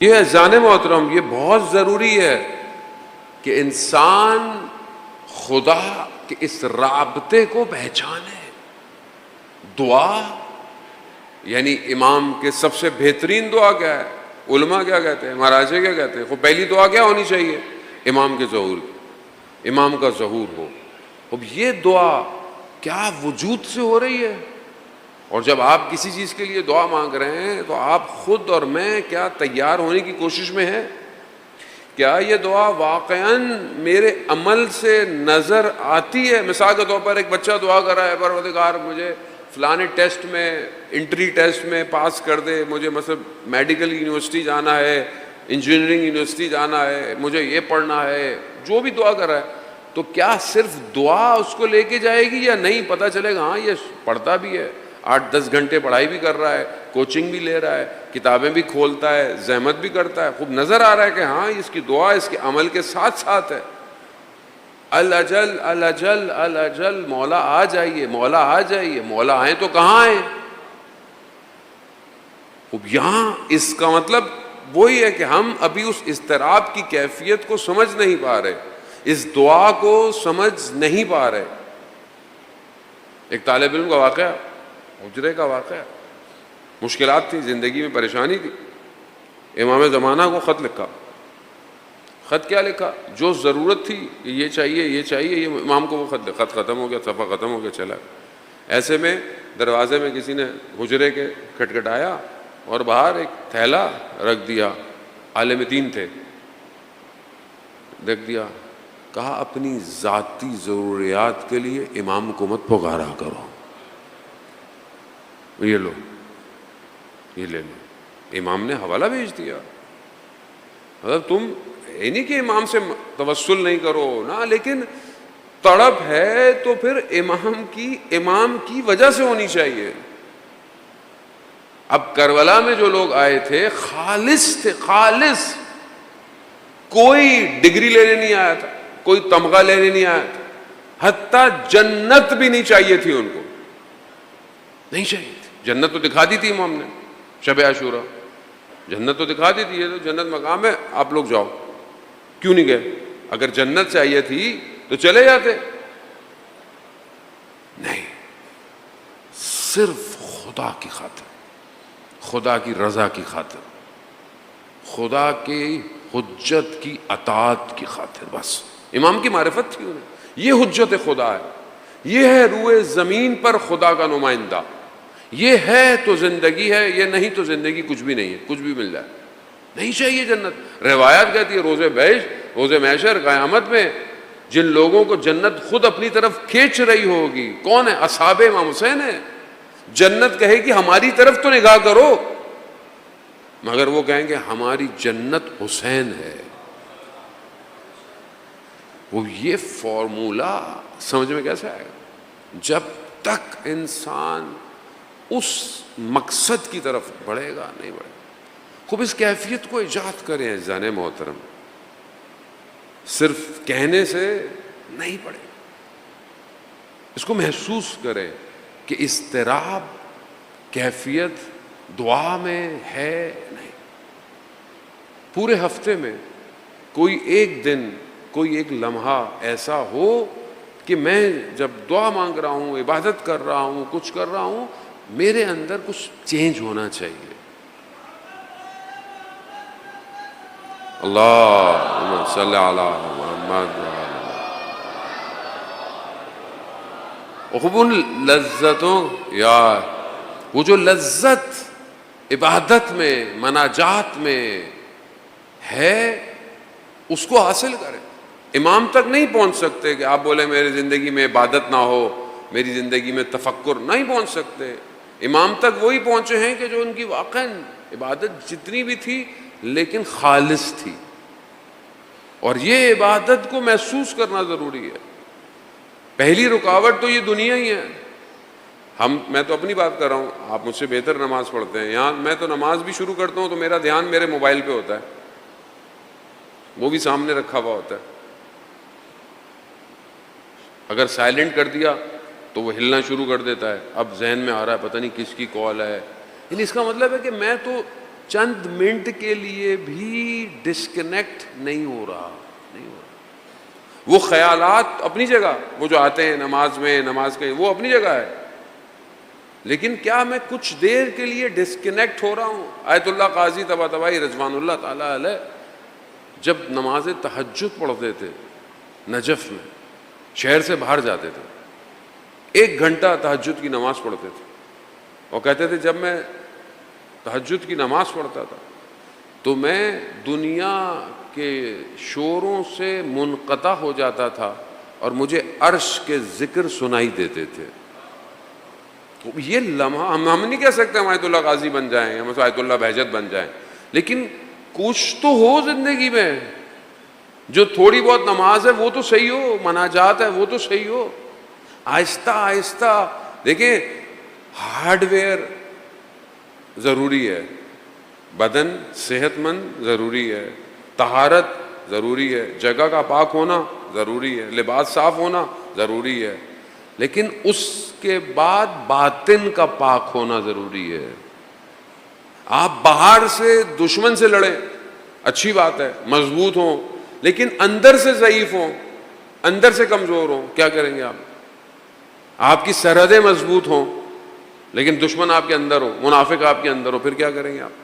یہ اذان محترم، یہ بہت ضروری ہے کہ انسان خدا کے اس رابطے کو پہچانے. دعا یعنی امام کے سب سے بہترین دعا کیا ہے؟ علماء کیا کہتے ہیں، مہاراجے کیا کہتے ہیں؟ خب پہلی دعا کیا ہونی چاہیے؟ امام کے ظہور، امام کا ظہور ہو. اب یہ دعا کیا وجود سے ہو رہی ہے؟ اور جب آپ کسی چیز کے لیے دعا مانگ رہے ہیں تو آپ خود اور میں کیا تیار ہونے کی کوشش میں ہیں؟ کیا یہ دعا واقعاً میرے عمل سے نظر آتی ہے؟ مثال کے طور پر ایک بچہ دعا کر رہا ہے، پروردگار مجھے فلانے ٹیسٹ میں، انٹری ٹیسٹ میں پاس کر دے، مجھے مثلا میڈیکل یونیورسٹی جانا ہے، انجینئرنگ یونیورسٹی جانا ہے، مجھے یہ پڑھنا ہے، جو بھی دعا کر رہا ہے، تو کیا صرف دعا اس کو لے کے جائے گی یا نہیں؟ پتہ چلے گا ہاں یہ پڑھتا بھی ہے، 8-10 گھنٹے پڑھائی بھی کر رہا ہے، کوچنگ بھی لے رہا ہے، کتابیں بھی کھولتا ہے، زحمت بھی کرتا ہے، خوب نظر آ رہا ہے کہ ہاں اس کی دعا اس کے عمل کے ساتھ ساتھ ہے. الاجل الاجل الاجل، مولا آ جائیے، مولا آ جائیے. مولا آئیں تو کہاں آئیں؟ خوب یہاں اس کا مطلب وہی ہے کہ ہم ابھی اس اضطراب کی کیفیت کو سمجھ نہیں پا رہے، اس دعا کو سمجھ نہیں پا رہے. ایک طالب علم کا واقعہ، حجرے کا واقعہ، مشکلات تھی زندگی میں، پریشانی تھی. امام زمانہ کو خط لکھا. خط کیا لکھا؟ جو ضرورت تھی کہ یہ چاہیے یہ چاہیے، یہ امام کو وہ خط ختم ہو گیا، صفحہ ختم ہو گیا، چلا. ایسے میں دروازے میں کسی نے حجرے کے کھٹکھٹایا اور باہر ایک تھیلا رکھ دیا. عالم دین تھے، رکھ دیا. کہا اپنی ذاتی ضروریات کے لیے امام کو مت پکارا کرو، یہ لو، یہ لے لو. امام نے حوالہ بھیج دیا. مطلب تم یہ نہیں کہ امام سے توسل نہیں کرو نا، لیکن تڑپ ہے تو پھر امام کی وجہ سے ہونی چاہیے. اب کربلا میں جو لوگ آئے تھے خالص تھے، خالص. کوئی ڈگری لینے نہیں آیا تھا، کوئی تمغہ لینے نہیں آیا تھا، حتیٰ جنت بھی نہیں چاہیے تھی ان کو، نہیں چاہیے تھی. جنت تو دکھا دی تھی امام نے شب عاشورہ، جنت تو دکھا دی تھی، یہ تو جنت مقام ہے، آپ لوگ جاؤ. کیوں نہیں گئے؟ اگر جنت چاہیے تھی تو چلے جاتے. نہیں، صرف خدا کی خاطر، خدا کی رضا کی خاطر، خدا کی حجت کی اطاعت کی خاطر. بس امام کی معرفت تھی انہیں. یہ حجت خدا ہے، یہ ہے روئے زمین پر خدا کا نمائندہ. یہ ہے تو زندگی ہے، یہ نہیں تو زندگی کچھ بھی نہیں ہے. کچھ بھی مل جائے نہیں چاہیے جنت. روایات کہتی ہے روز محشر قیامت میں جن لوگوں کو جنت خود اپنی طرف کھینچ رہی ہوگی، کون ہے؟ اصحاب امام حسین ہے. جنت کہے گی ہماری طرف تو نگاہ کرو، مگر وہ کہیں گے ہماری جنت حسین ہے. وہ یہ فارمولا سمجھ میں کیسے آئے گا؟ جب تک انسان اس مقصد کی طرف بڑھے گا نہیں بڑھے گا. خوب اس کیفیت کو ایجاد کریں عزیزان محترم، صرف کہنے سے نہیں پڑے. اس کو محسوس کریں کہ اضطراب کیفیت دعا میں ہے نہیں. پورے ہفتے میں کوئی ایک دن، کوئی ایک لمحہ ایسا ہو کہ میں جب دعا مانگ رہا ہوں، عبادت کر رہا ہوں، کچھ کر رہا ہوں، میرے اندر کچھ چینج ہونا چاہیے. اللہم صلی علی محمد. خوب لذتوں یار، وہ جو لذت عبادت میں، مناجات میں ہے، اس کو حاصل کریں. امام تک نہیں پہنچ سکتے کہ آپ بولیں میری زندگی میں عبادت نہ ہو، میری زندگی میں تفکر نہیں پہنچ سکتے. امام تک وہی پہنچے ہیں کہ جو ان کی واقعاً عبادت جتنی بھی تھی لیکن خالص تھی. اور یہ عبادت کو محسوس کرنا ضروری ہے. پہلی رکاوٹ تو یہ دنیا ہی ہے. میں تو اپنی بات کر رہا ہوں، آپ مجھ سے بہتر نماز پڑھتے ہیں. یہاں میں تو نماز بھی شروع کرتا ہوں تو میرا دھیان میرے موبائل پہ ہوتا ہے، وہ بھی سامنے رکھا ہوا ہوتا ہے. اگر سائلنٹ کر دیا تو وہ ہلنا شروع کر دیتا ہے. اب ذہن میں آ رہا ہے پتہ نہیں کس کی کال ہے. یعنی اس کا مطلب ہے کہ میں تو چند منٹ کے لیے بھی ڈسکنیکٹ نہیں ہو رہا. وہ خیالات اپنی جگہ، وہ جو آتے ہیں نماز میں، نماز کے، وہ اپنی جگہ ہے، لیکن کیا میں کچھ دیر کے لیے ڈسکنیکٹ ہو رہا ہوں؟ آیت اللہ قاضی طباطبائی رضوان اللہ تعالی علیہ جب نماز تہجد پڑھتے تھے نجف میں، شہر سے باہر جاتے تھے، 1 گھنٹہ تہجد کی نماز پڑھتے تھے. وہ کہتے تھے جب میں تہجد کی نماز پڑھتا تھا تو میں دنیا کے شوروں سے منقطع ہو جاتا تھا اور مجھے عرش کے ذکر سنائی دیتے تھے. یہ لمحہ ہم نہیں کہہ سکتے ہم آیت اللہ غازی بن جائیں، ہم آیت اللہ بہجت بن جائیں، لیکن کچھ تو ہو زندگی میں. جو تھوڑی بہت نماز ہے وہ تو صحیح ہو، مناجات ہے وہ تو صحیح ہو. آہستہ آہستہ دیکھیں، ہارڈ ویئر ضروری ہے، بدن صحت مند ضروری ہے، طہارت ضروری ہے، جگہ کا پاک ہونا ضروری ہے، لباس صاف ہونا ضروری ہے، لیکن اس کے بعد باطن کا پاک ہونا ضروری ہے. آپ باہر سے دشمن سے لڑیں، اچھی بات ہے، مضبوط ہوں، لیکن اندر سے ضعیف ہوں، اندر سے کمزور ہوں، کیا کریں گے آپ؟ آپ کی سرحدیں مضبوط ہوں لیکن دشمن آپ کے اندر ہو، منافق آپ کے اندر ہو، پھر کیا کریں گے آپ؟